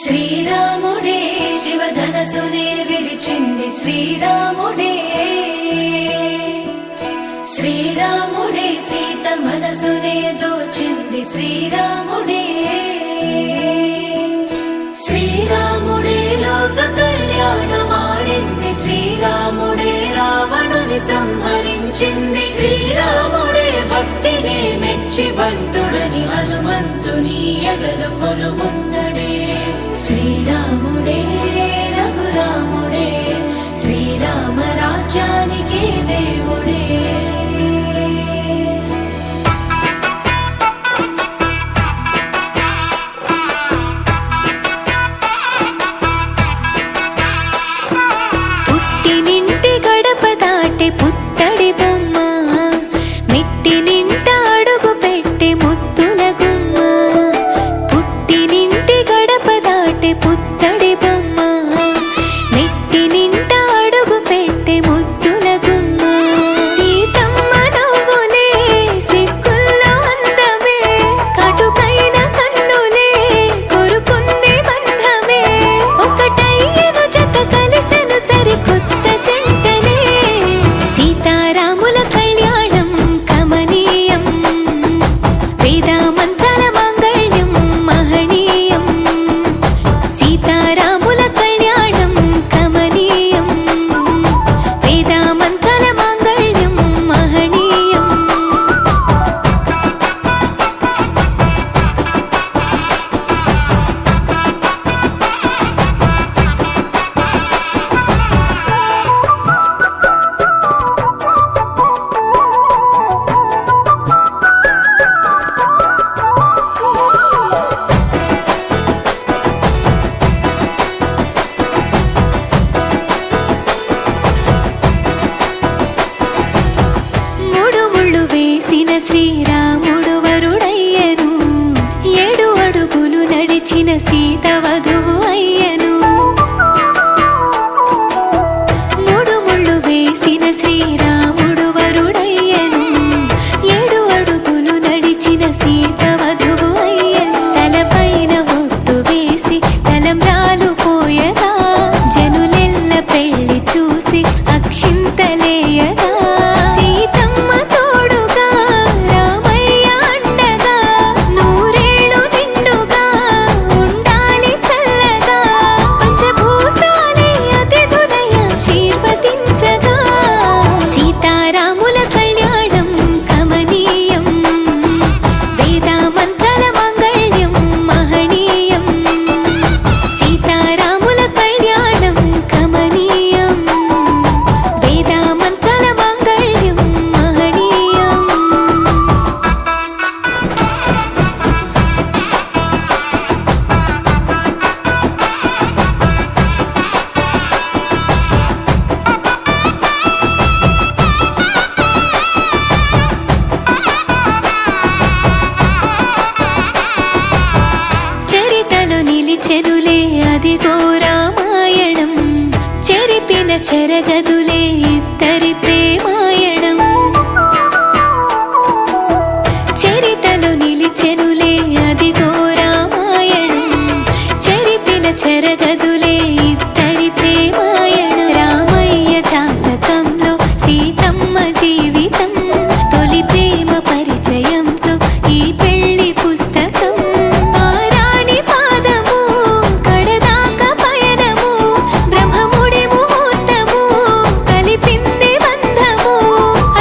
శ్రీరాముడే శివధనసునే విరిచింది శ్రీరాముడే, శ్రీరాముడే సీత మనసునే దోచింది శ్రీరాముడే, శ్రీరాముడే లోక కళ్యాణమాడింది శ్రీరాముడే, రావణుని సంహరించింది శ్రీరాముడే, భక్తిని మెచ్చి బంధుడని హనుమంతుని ఎదలు కొలువున్నడే శ్రీరాముడే రఘురాముడే, శ్రీరామ రాజ్యానికే దేవుడే. పుట్టినింటి గడప దాటి పుత్తడి బొమ్మ, మెట్టినింట అడుగు పెట్టి ముద్దుల గుమ్మ, పుట్టినింటి గడప దాటి పుత్తడి అదిగో రామాయణం చెరిపిన చెరగదులే ఇద్దరి ప్రేమాయణం చరితలో నిలిచెనులే అదిగో రామాయణం చెరిపిన చెరగదులే ఇద్దరి ప్రేమాయణం రామయ్య జాతకంలో సీతమ్మ జీవితం తొలి ప్రేమ పరిచయంతో ఈ పెళ్లి పుస్తకం ఆరాణి పాదము కడదాకా పయనము బ్రహ్మముడి ముహూర్తము కలిపింది బంధము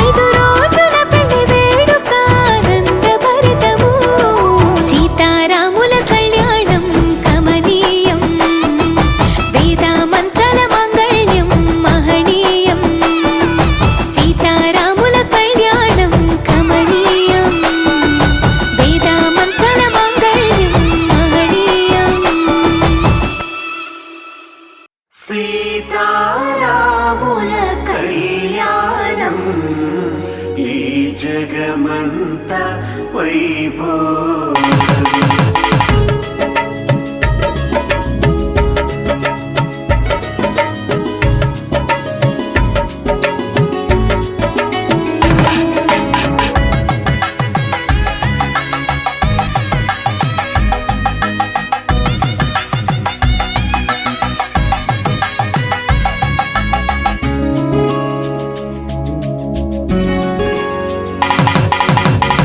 5 రోజుల పెళ్లి వేడుక ఆనందభరితము సీతారాముల కళ్యాణం కమనీయం వేదామంతల మాంగళ్యం మహనీయం సీతారాముల కళ్యాణం కమనీయం వేదామంతల మాంగళ్యం మహనీయం సీతారాముల కళ్యాణం ఈ జగమంత వైభోగం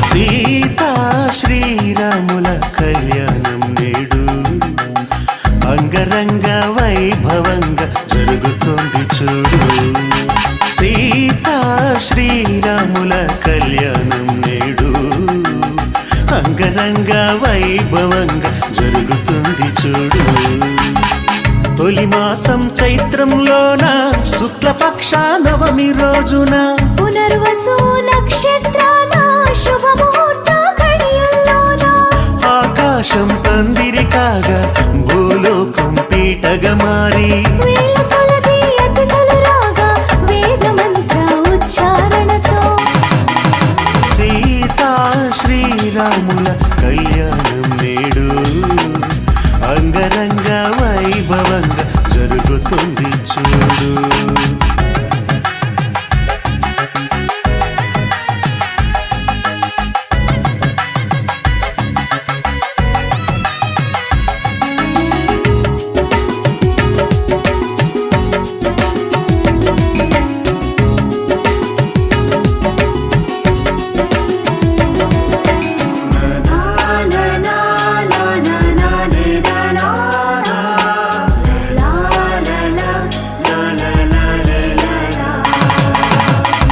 సీతా శ్రీరాముల కళ్యాణం నేడు అంగరంగ వైభవంగా జరుగుతోంది చూడు సీతా శ్రీరాముల కళ్యాణం నేడు అంగరంగ వైభవంగా జరుగుతుంది చూడు తొలి మాసం చైత్రంలోన శుక్లపక్ష నవమి రోజున పునర్వసు నక్షత్రాన శుభముహూర్త ఘడియల్లోన ఆకాశం పందిరి కాగా భూలోకం పీటగా మారి వేల కొలది అతిథులు రాగా వేద మంత్ర ఉచ్చారణతో సీతా శ్రీరాముల కళ్యాణం నేడు అంగరంగ వైభవంగా జరుగుతుంది చూడు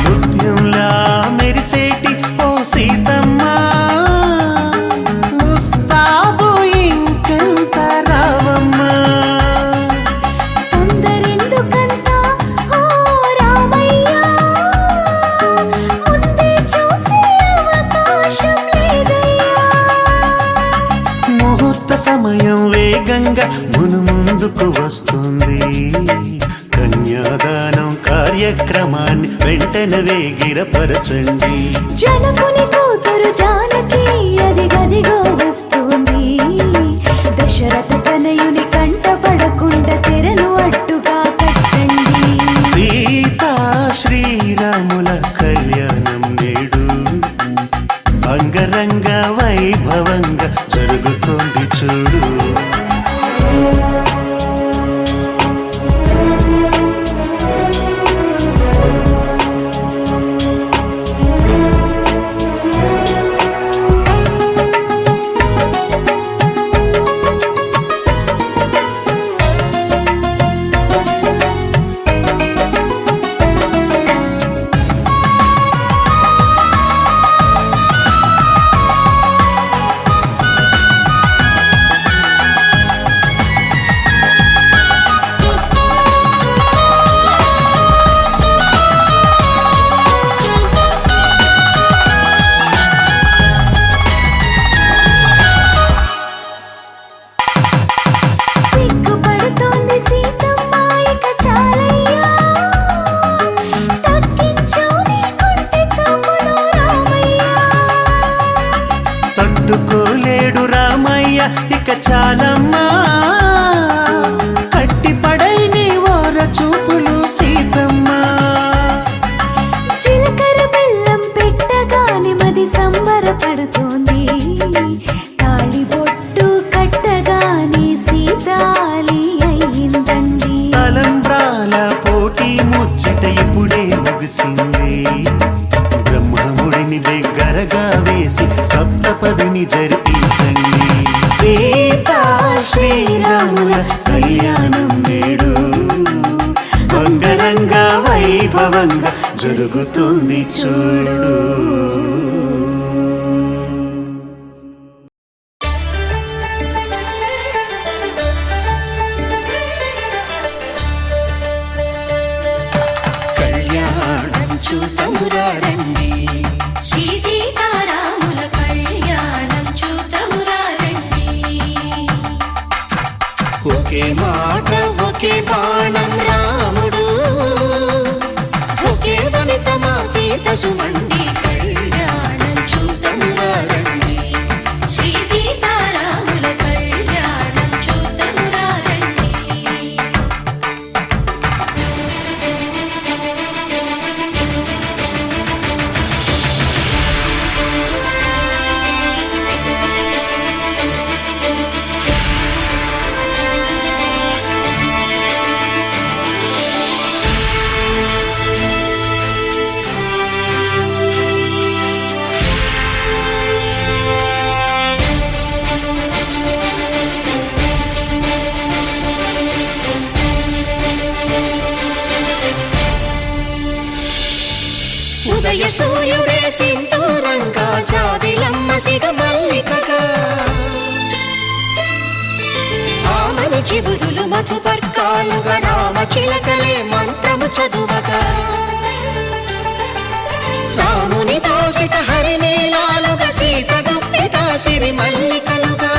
ముత్యంలా మెరిసేటి ఓ సీతమ్మ ముస్తాబు ఇంకెంత రావమ్మ తొందరెందుకంతా ఓ రామయ్య ముందే చూసే అవకాశం లేదయ్యా ముహూర్త సమయం వేగంగా ముందుకు వస్తుంది కన్యాదానం కార్యక్రమాన్ని వెంటనే వేగిరపరచండి జనకుని కూతురు జానకి అది గదిగో వస్తుంది దశరథ తనయుని కంట పడకుండా తెరను అడ్డుగా కట్టండి సీతా శ్రీరాముల కళ్యాణం నేడు అంగరంగ వైభవంగా జరుగుతోంది చూడు వైభవంగా జరుగుతుంది చూడు. చూతమురారండి శ్రీ సీతారాముల కళ్యాణం చూతమురారండి. ఒకే మాట ఒకే బాణం రాముడు, ఒకే వనిత మా సీత సుమండి కళ్యాణం చూతమురారండి. శ్రీ సీతారాముల కళ్యాణం చూతమురారండి. ఉదయ సూర్యుడే సింధూరంగా జాబిలమ్మ సిగ మల్లికగా, ఆమని చివురులు మధుపర్కాలుగా రామ చిలకలే మంత్రము చదువగా, రాముని దోసిట హరినీలాలుగా సీత గుప్పిట సిరి మల్లికలుగా,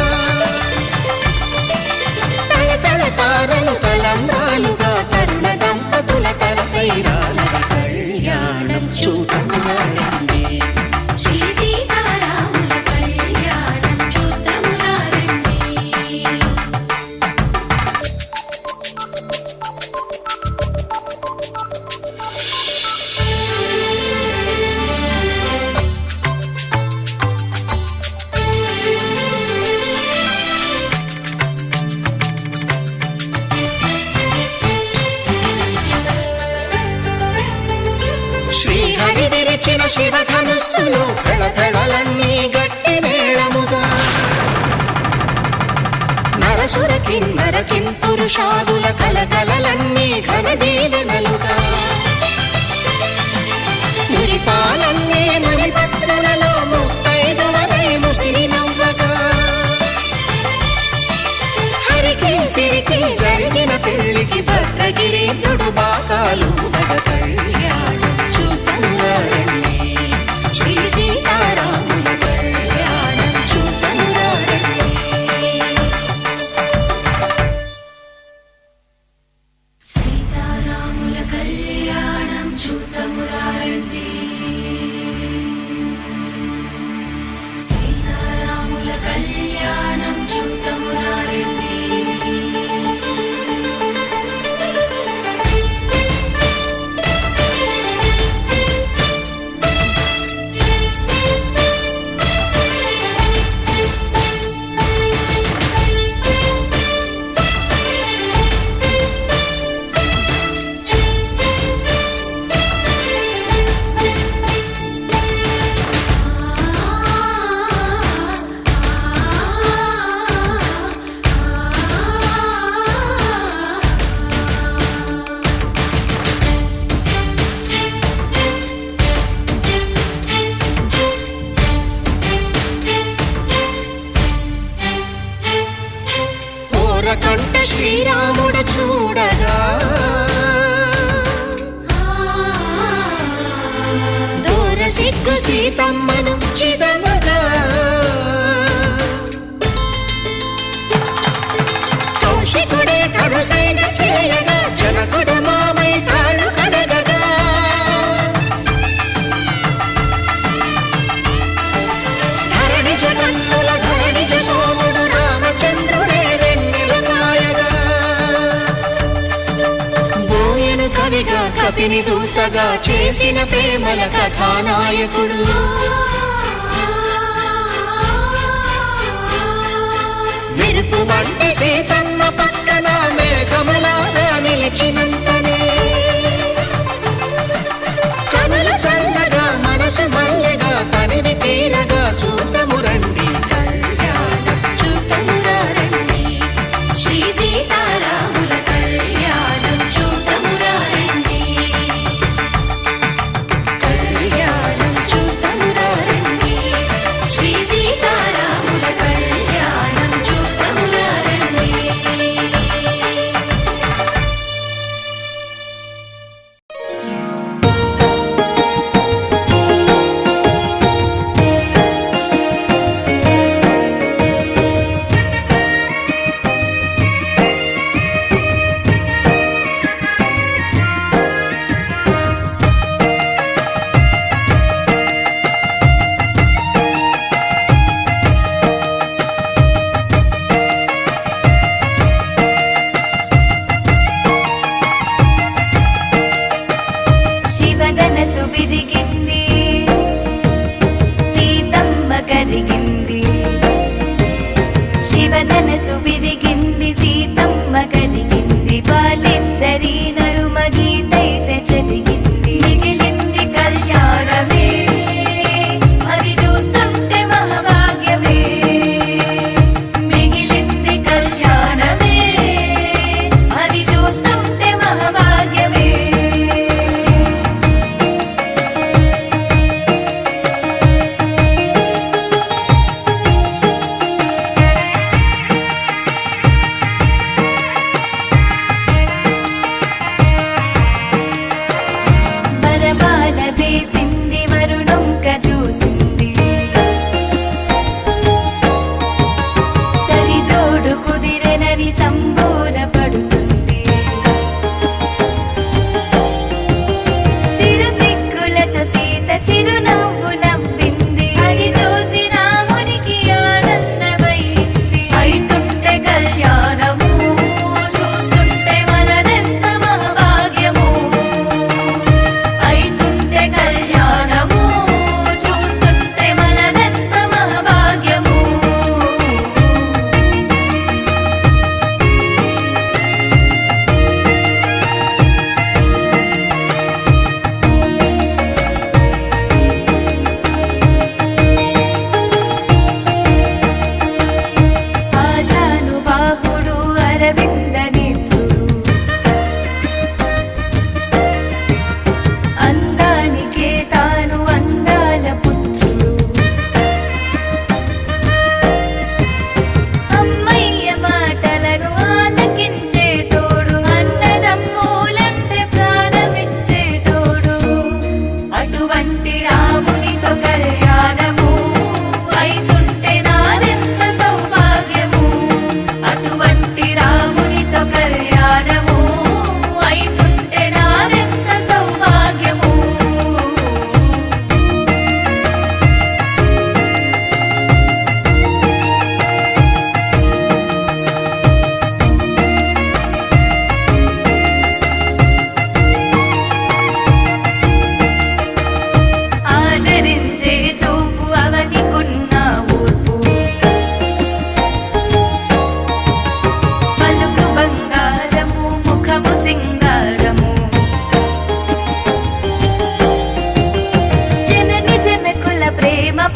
తళతళ తారలు తలంబ్రాలుగా తరుణ దంపతుల తలపైరాలుగా కళ్యాణం చూతమురారండి. శ్రీ సీతారాముల కళ్యాణం చూతమురారండి. శ్రీహరి విరిచిన శివధనుస్సులు కళకళలన్నీ గట్టి మేళముగా, నరసుర కిన్నర కింపురుషాదుల కలకలలన్నీ ఘన దీవెనలుగా, మురిపాలన్నీ మునిపత్రులలో ముత్తైదువలై ముసిరి నవ్వగా, హరికి సిరికి జరిగిన పెళ్లికి భద్రగిరీంద్రుడు బాకాలు కళ్యాణం చూతమురారండి. శ్రీ సీతారాముల కళ్యాణం చూతమురారండి. సీతారాముల కళ్యాణం చూతమురారండి. సీతారాముల కళ్యాణం చూతమురారండి. కంట శ్రీరాముడు చూడగా, దూర సిగ్గు సీతమ్మను చిదమగా, కౌశికుడే కరుసైన చేయగా జనకుడు మామై కాళ్ళు కడగగా, ధరణి జగన్నుల ధరణిజ సోముడు రామచంద్రుడే కవిగా కపిని దూతగా చేసిన ప్రేమల కథానాయకుడు, మెరుపు వంటి సీతమ్మ పక్కన మేఘములాగా నిలిచినంతనే, కనులు చల్లగా మనసు మల్లెగా తనివి తీరగా చూతమురండి కళ్యాణం చూతమురారండి. శ్రీ సీతారాముల కళ్యాణం చూతమురారండి.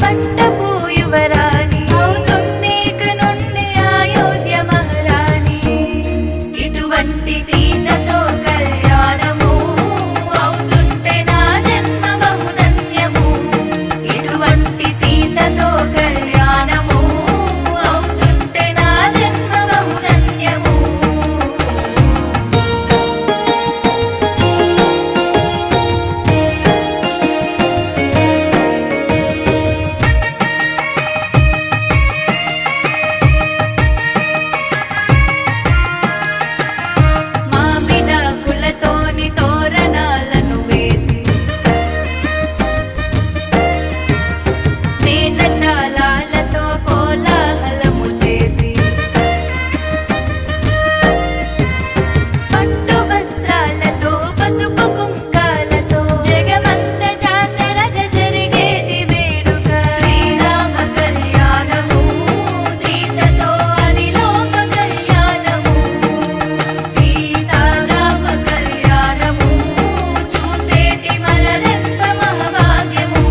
పట్టపు యువరాణి అవుతుంది ఇక నుండి అయోధ్య మహారాణి. ఇటువంటి సీతతో కళ్యాణము అవుతుంటే నా జన్మ బహుధన్యము. ఇటువంటి సీతతో కళ్యాణము అవుతుంటే నా జన్మ బహుధన్యము. మామిడాకులతోని తోరణాలను వేసి మేళతాళాలతో కోలాహలము చేసి పట్టు వస్త్రాలతో పసుపు కుంకాలతో జగమంత జాతరగా జరిగేటి వేడుక. శ్రీరామ కళ్యాణము సీతతో అనిలోక కళ్యాణము. సీతారామ కళ్యాణము చూసేటి మనదెంత మహాభాగ్యము.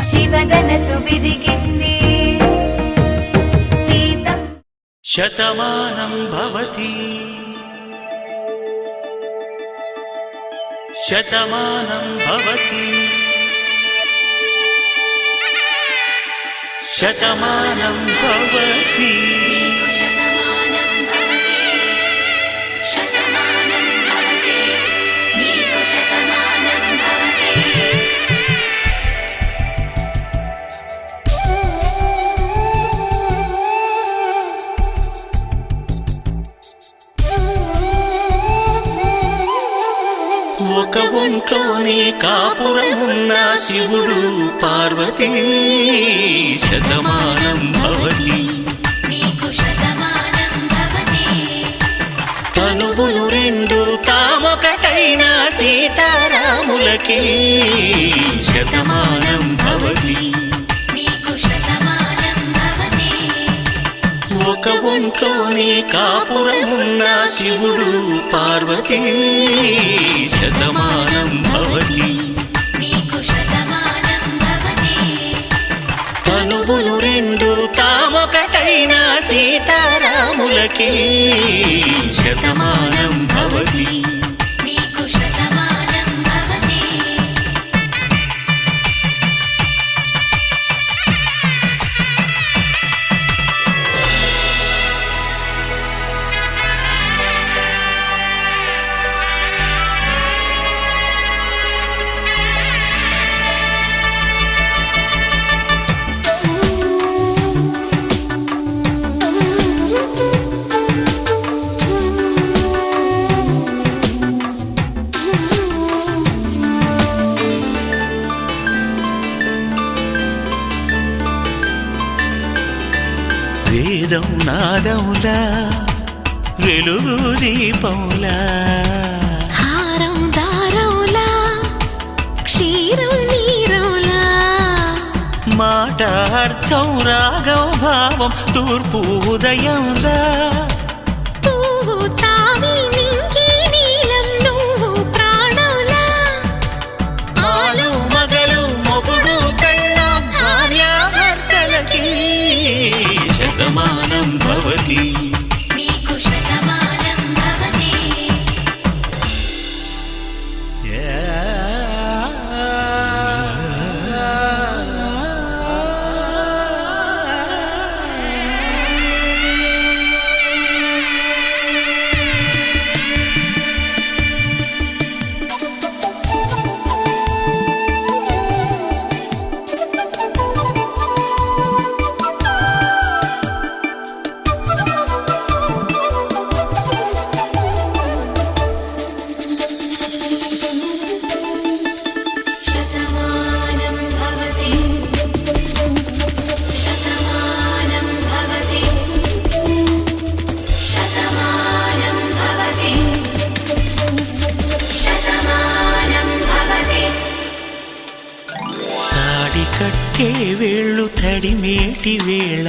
శివగనసు విదిగింది సీతం. శతమానం భవతి శతమానం భవతి శతమానం భవతి. శతమానం భవతి శతమానం భవతి నీకు శతమానం భవతి. ఒక ఒంట్లోనే కాపురమున్న శివుడు పార్వతీ శతమానం భవతి. నీకు శతమానం భవతి తనువులు రెండు తామొకటైన సీతారాములకి శతమానం భవతి. నీకు శతమానం భవతి ఒక ఒంట్లోనే కాపురమున్న శివుడు పార్వతీ శతమానం భవతి. నీకు శతమానం భవతి తనువులు రెండు తామొకటైన సీతారాములకి శతమానం భవతి. నీకు శతమానం భవతి. వేదం నాదములా వెలుగు దీపములా హారం దారౌలా క్షీరం నీరౌలా మాట అర్థం రాగం భావం తూర్పు ఉదయంలా పువ్వు తావి నింగి నీలం నువ్వు ప్రాణంలా ఆలు మగలు మొగుడు పెళ్ళాం భార్యాభర్తలకి శతమానం భవతి. నీకు శతమానం భవతి తడిమేటి వేళ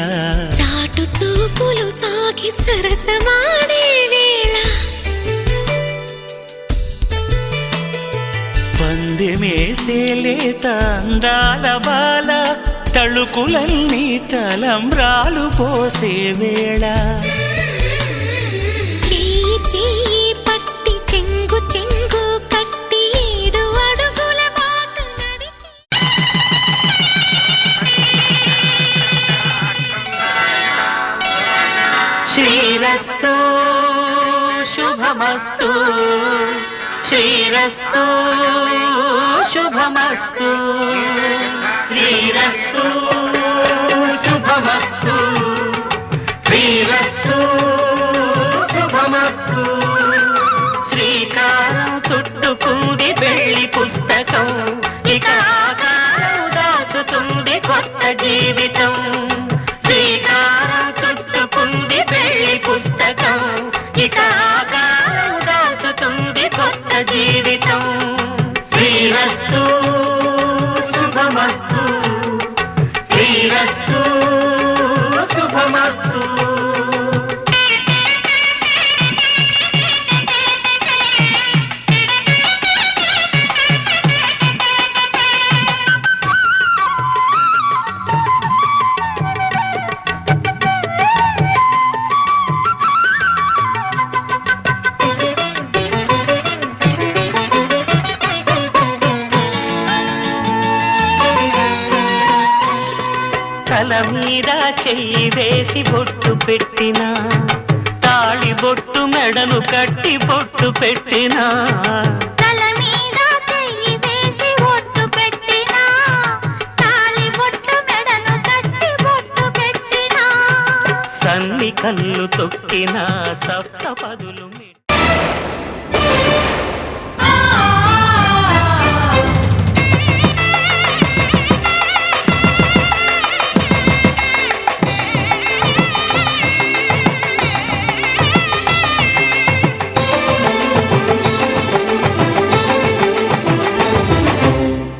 చాటు చూపులు సాగి సరసమాడే వేళ పందెమేసే లేత అందాల బాల తళుకులన్నీ తలంబ్రాలు పోసే వేళ చెయ్యి చెయ్యి పట్టి చెంగు చెంగు కట్టి 7 అడుగుల బాట నడిచి శ్రీరస్తు శుభమస్తు శ్రీరస్తు శుభమస్తు శ్రీరస్తు శుభమస్తు శ్రీరస్తు శుభమస్తు శ్రీకారం చుట్టుకుంది పెళ్లి పుస్తకం ఇక ఆకారం దాచుతుంది కొత్త జీవితం శ్రీకారం చుట్టుకుంది పెళ్లి పుస్తకం ఇక ఆకారం దాచుతుంది కొత్త జీవితం శ్రీరస్తు శుభమస్తు శ్రీరస్తు శుభమస్తు తల మీద చెయ్యి వేసి బొట్టు పెట్టినా తాళి బొట్టు మెడను కట్టి బొట్టు పెట్టినా తల మీద చెయ్యి వేసి బొట్టు పెట్టినా తాళి బొట్టు మెడను కట్టి బొట్టు పెట్టినా సన్ని కళ్ళు తొక్కినా సప్తపదులు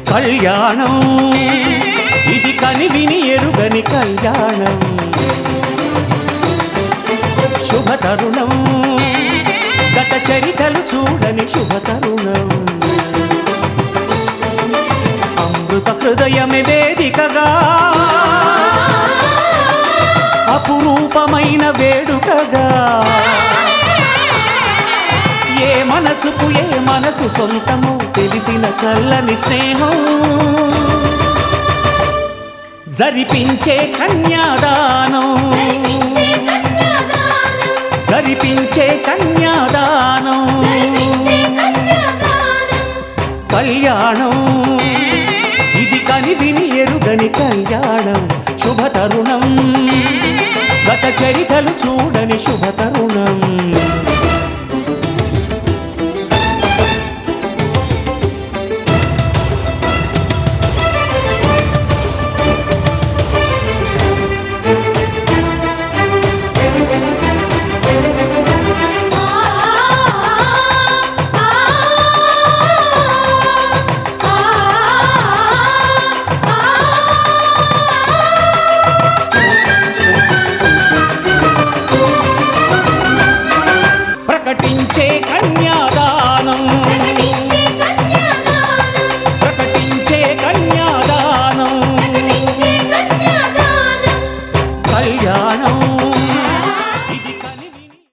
కళ్యాణం ఇది కనివిని ఎరుగని కళ్యాణం శుభతరుణం గత చరితలు చూడని శుభతరుణం అమృత హృదయమే వేదికగా అపురూపమైన వేడుకగా ఏ మనసుకు ఏ మనసు సొంతము తెలిసిన చల్లని స్నేహం జరిపించే కన్యాదానం జరిపించే కన్యాదానం కళ్యాణం ఇది కనివిని ఎరుగని కళ్యాణం శుభతరుణం గత చరితలు చూడని శుభతరుణం ప్రకటించే కన్యాదానం ప్రకటించే కన్యాదానం కళ్యాణం